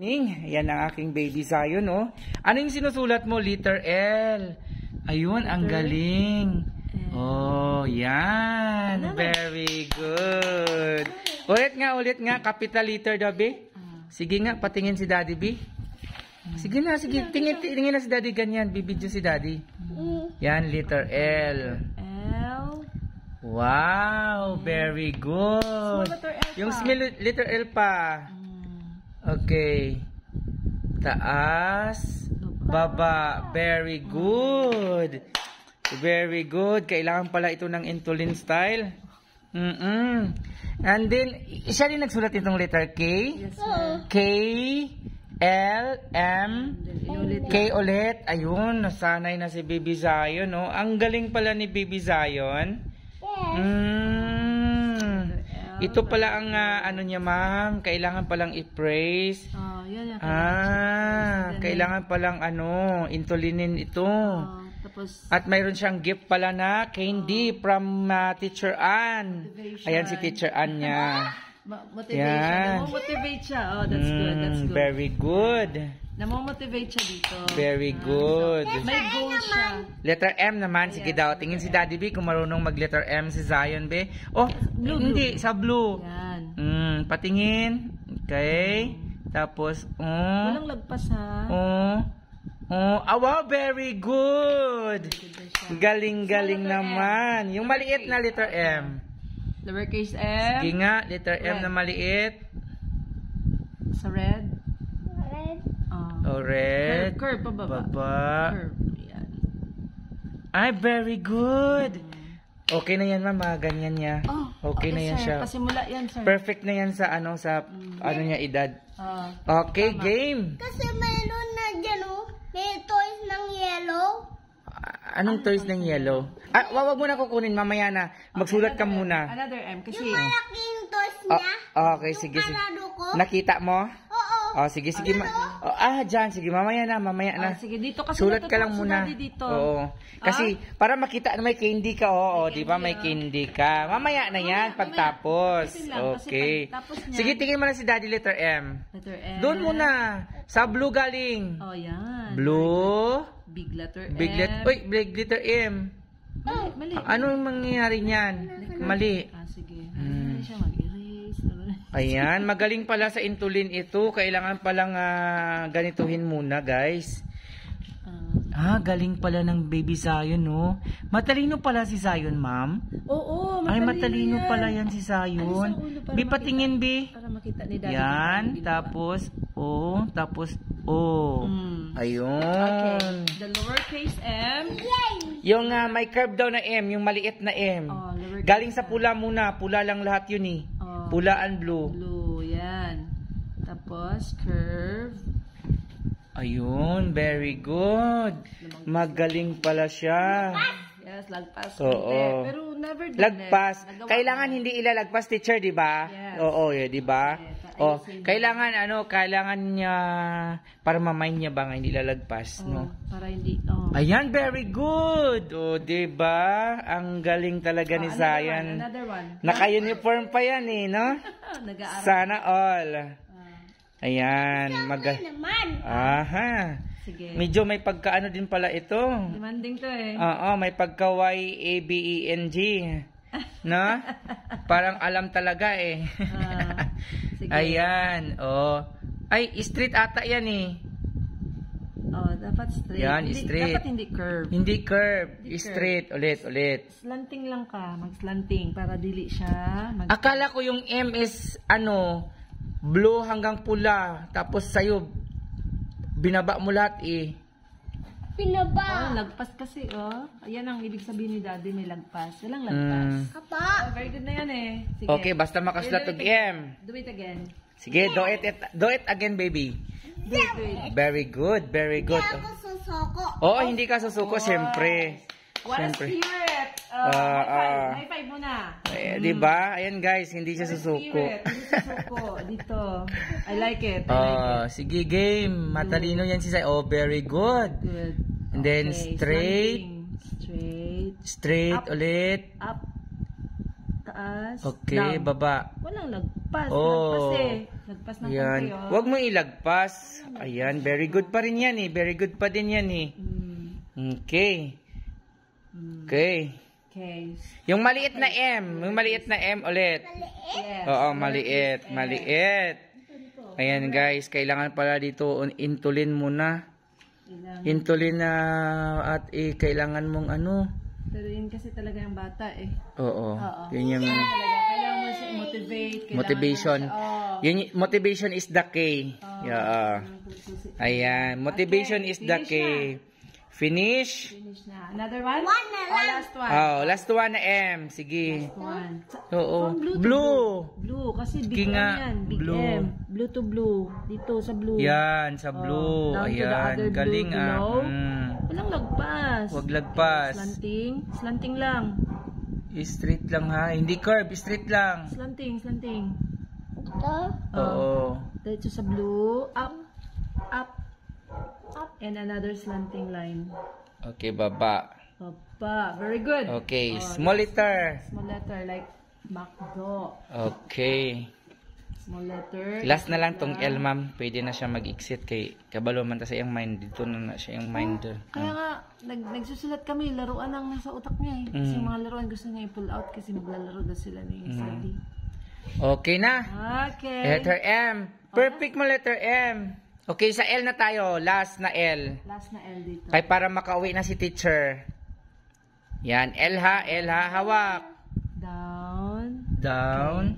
Yan ang aking baby Zion, oh. Ano yung sinusulat mo? Letter L. Ayun, ang galing. Oh, yan. Very good. Ulit nga. Capital letter daw, B. Sige nga, patingin si Daddy, B. Sige na, sige. Tingin na si Daddy ganyan. Bibidyo si Daddy. Yan, letter L. Wow, very good. Yung letter L pa. Okay. Taas, baba. Very good. Very good. Kailangan pala ito ng Intulin style. And then, siya rin nagsulat itong letter K. Yes, sir. K, L, M, K ulit. Ayun, nasanay na si Baby Zion, no? Ang galing pala ni Baby Zion. Ito pala ang ano niya, ma'am. Kailangan palang i-praise. Kailangan palang intulinin ito. Tapos, at mayroon siyang gift pala na candy from Teacher Ann. Ayan si Teacher Ann niya. Motivation. Motivate siya. Oh, that's good. That's good. Very good. Namomotivate siya dito. Very good. May goal siya. Letter M naman. Sige daw. Tingin si Daddy B kung marunong mag-letter M si Zion B. Oh, hindi. Sa blue. Yan. Patingin. Okay. Tapos, walang lagpas, ha? Wow, very good. Galing-galing naman. Yung maliit na letter M. Lowercase m. Sige nga, letter M na maliit. Sa red. Red. Curve, pababa. Baba. Curve, yan. Ay, very good. Okay na yan, ma'am. Ganyan niya. Okay na yan sir. siya. Pasimula yan, sir. Perfect na yan sa niya edad. Okay, tama. Game. Kasi mayroon na dyan, may toys ng yellow. Anong toys ng yellow? Wag mo na kukunin, mamaya na. Magsulat ka muna. Another M, kasi... Yung malaking toys niya. Okay, sige. Nakita mo? Oo. Sige. Dyan. Sige, mamaya na. Sige, dito kasi sulat ka lang muna. Dito. Oo. Kasi, para makita na may candy ka. Oo, di ba? May candy ka. Mamaya na yan, pagtapos. Okay. Sige, tingin mo na si Daddy letter M. Letter M. Doon muna. Sa blue galing. Yan. Blue. Big letter M. Big letter M. Mali. Anong mangyayari niyan? Mali. Sige. Hindi siya mag-erase. Ayan, magaling pala sa intulin ito. Kailangan palang ganituhin muna, guys. Galing pala ng Baby Zion, no? Matalino pala si Zion, ma'am. Oo, matalino. Ay, matalino pala yan si Zion. Bi, patingin, Bi. Para makita ni Daddy. Yan, tapos O. Ayun. Okay, the lowercase m. Yung may curve daw na M, yung maliit na M. Galing sa pula muna. Pula lang lahat yun eh. Pula and blue. Blue, yan. Tapos, curve. Ayun, very good. Magaling pala siya. Yes, lagpas. Oo. Pero never done lagpas. Kailangan hindi ilalagpas, teacher, di ba? Yes. Oo, di ba? Kailangan niya para mamay niya ba nga hindi lalagpas, no? Para hindi. Ayan, very good. Di ba? Ang galing talaga ni Zion. Another one. Naka-uniform pa yan eh, no? Sana all. Ayan, Sige. Medyo may pagkaano din pala ito. Demanding to eh. Oo, may pagka YABENG. No? Parang alam talaga eh. Sige. Ayan, Ay, straight ata yan eh. Dapat straight. Yan, straight. Dapat hindi curve. Hindi curve. Straight. Ulit. Slanting lang ka. Mag-slanting para dili siya. Akala ko yung M is blue hanggang pula. Tapos sa'yo, binaba mo lahat eh. Binaba. Lagpas kasi Ayan ang ibig sabihin ni Daddy, may lagpas. Walang lagpas. Apa. Very good na yan eh. Sige. Okay, basta makasulat og M. Do it again. Sige, do it again, baby. Do it. Very good. Hindi ako susuko. Oo, hindi ka susuko, siyempre. What a spirit! High five muna. Diba? Ayan guys, hindi siya susuko. Hindi susuko. Dito. I like it. Sige, game. Matalino yan si Sai. Very good. Good. And then straight. Straight. Straight Up. ulit. Up. taas. Okay, down. baba. Walang lagpas. Oh. Lagpas eh. Lagpas ng Yan. konti, oh. Huwag mo ilagpas. Ayan, very good pa rin yan eh. Very good pa din yan eh. Okay. Okay. Okay. Yung maliit na M. Yung maliit na M ulit. Yes. Oo, maliit. Maliit. Ayan guys, kailangan pala dito intulin muna. Intulin na at kailangan mong ano. Pero yun kasi talaga yung bata eh. Oo. Yun yung Kailangan mo siya motivate. motivation. Yun, motivation is the key. Yeah. Ayan, motivation is the key. Finish. Finish na. Another one? One na lang. Last one. Oh, last one na M. Sige. One. Oo. From blue to Blue. Blue. Kasi Sige big M nga, yan. Big blue. M. Blue to blue. Dito sa blue. Yan, sa blue. Down to the Ayan, other blue galing below. ah. Walang lagpas. Huwag lagpas. Slanting. Slanting lang. Straight lang ha. Hindi curve, straight lang. Slanting. Slanting. Ito. Oo. Dito sa blue. Up. Up. Up. And another slanting line. Okay, baba. Papa. Very good. Okay, small letter. Small letter like MacDo. Okay. Small letter. Last na lang tong L, ma'am. Pwede na siya mag-exit kay kabalo man ta sa iyang mind. Dito na siya yung mind. Kaya nga, nagsusulat kami, laruan ang nasa utak niya eh. Kasi yung mga laruan gusto niya i-pull out kasi maglalaro daw sila ni Sadie. Okay na. Okay. Letter M. Perfect mo letter M. Okay, sa L na tayo. Last na L. Last na L dito. Kaya para makauwi na si teacher. Yan. L ha. L ha. Hawak. Down. Down.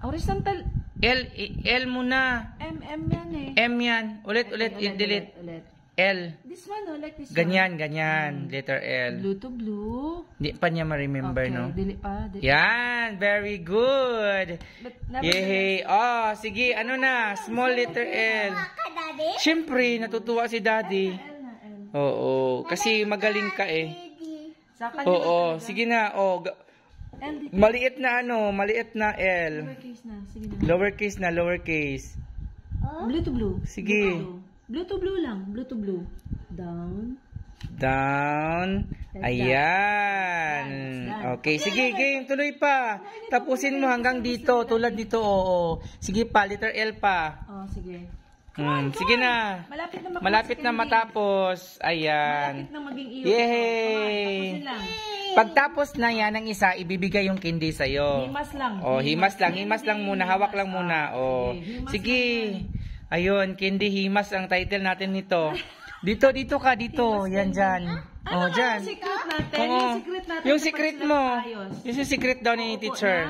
Horizontal. L muna. M yan eh. M yan. Ulit. Delete. Ulit. L. This one, oh, like this Ganyan. Letter L. Blue to blue. Hindi pa niya ma-remember, Okay, no? delete pa. Yan. Very good. But never Yay. Oh, sige. Ano na? Small letter L. Ka, Daddy. Siyempre, natutuwa si Daddy. L na L. Oo. Kasi magaling ka eh. Daddy. Sa kanya Oo. Sige na. Oh, L dito. maliit na ano. Maliit na L. Lowercase na. Sige na. Lowercase na. Lowercase. Blue to blue. Sige. Blue to blue lang. Blue to blue. Down. Down. Ayan. Okay. Sige, game. Tuloy pa. Tapusin mo hanggang dito. Tulad dito. Oo. Sige pa. Letter L pa. Oh, sige. Sige na. Malapit na Malapit na matapos. Ayan. Malapit na maging iyo. Yay! Tapusin lang. Pagtapos na yan ng isa, ibibigay yung candy sa'yo. Himas lang. Oh, himas lang muna. Hawak lang muna. Oh. Sige. Ayun, candy himas ang title natin nito. Dito ka. Yan, dyan. Oh, dyan. Yung secret natin. Oo. Yung secret natin. Yung secret mo. Ayos. Yung secret daw ni teacher.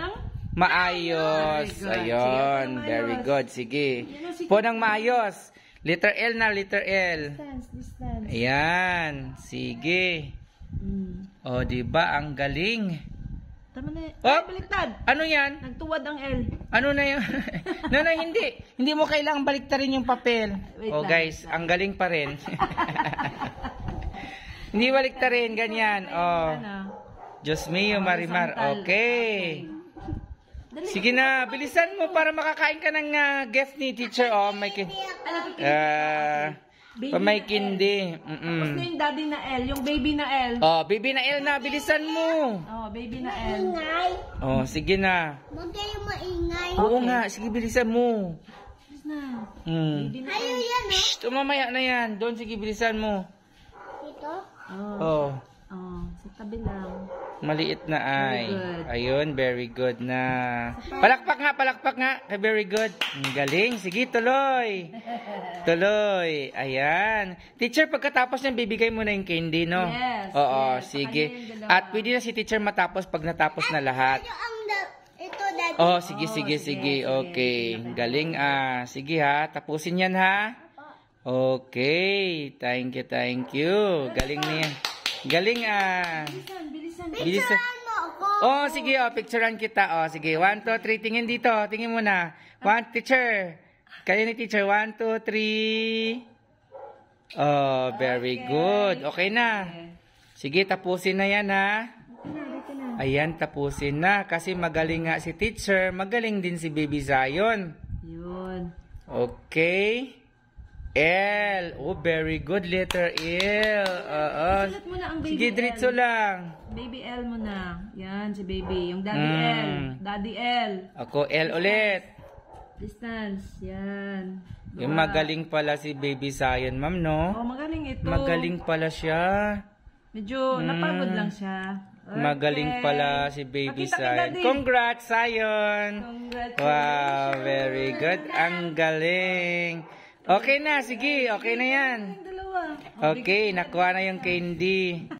Maayos. Ayun. Very good. Sige. Po ng maayos. Letter L na, letter L. Distance. Ayan. Sige. O, diba? Ang galing. Tama na. Oh! Ay, baliktad. Ano yan? Nagtuwad ang L. Ano na yun? No, hindi. Hindi mo kailangang baliktarin yung papel. Wait Oh, lang, guys, ang galing pa rin. Hindi baliktarin, ganyan. Oh. Diyos mio, Marimar. Okay. Sige na, bilisan mo para makakain ka ng gift ni teacher. Oh, may may kindi. Tapos na yung daddy na L. Yung baby na L. Oh, baby na L na, bilisan mo. Oh, baby na L. Ingay. Oh, sige na. Huwag kayo maingay. Oo nga, sige bilisan mo. Tapos na. Hmm. Baby na Ayaw L. yan, oh. Shh, mamaya na yan. Doon, sige bilisan mo. Ito. Oh. Oh. Oh, sa tabi lang. Maliit na ay. Very good. Ayun, very good na. Palakpak nga. Very good. Ang galing. Sige, tuloy. Tuloy. Ayan. Teacher, pagkatapos niyan, bibigay mo na yung candy, no? Yes, Oo, yes. sige. Kanya yung dalawa. At pwede na si teacher matapos pag natapos na lahat. Ito, Daddy. Oh, sige. sige. Okay. Galing Sige ha, tapusin yan ha. Okay. Thank you. Galing niya. Galing Bilisan. Bilisan. Ano ako? Oh, sige, picturean kita. Oh, sige. 1, 2, 3. Tingin dito. Tingin muna. 1, teacher. Kayo ni teacher. 1, 2, 3. Oh, very good. Okay na. Sige, tapusin na yan, ha? Ayan, tapusin na. Kasi magaling nga si teacher. Magaling din si Baby Zion. Yun. Okay. L. Oh, very good. Letter L. Sulat mo na ang baby Sige, diretso L. lang. Baby L mo na. Yan, si baby. Yung daddy L. Daddy L. Ako, L ulit. Distance. Yan. Yung magaling pala si Baby Zion, ma'am, no? Oh, magaling ito. Magaling pala siya. Medyo napagod lang siya. Okay. Magaling pala si Baby Pakita kay Zion. Daddy. Congrats, Zion! Congratulations. Wow, very good. Ang galing. Okay na, sige. Okay na yan. Yung dalawa. Okay, nakuha na yung candy.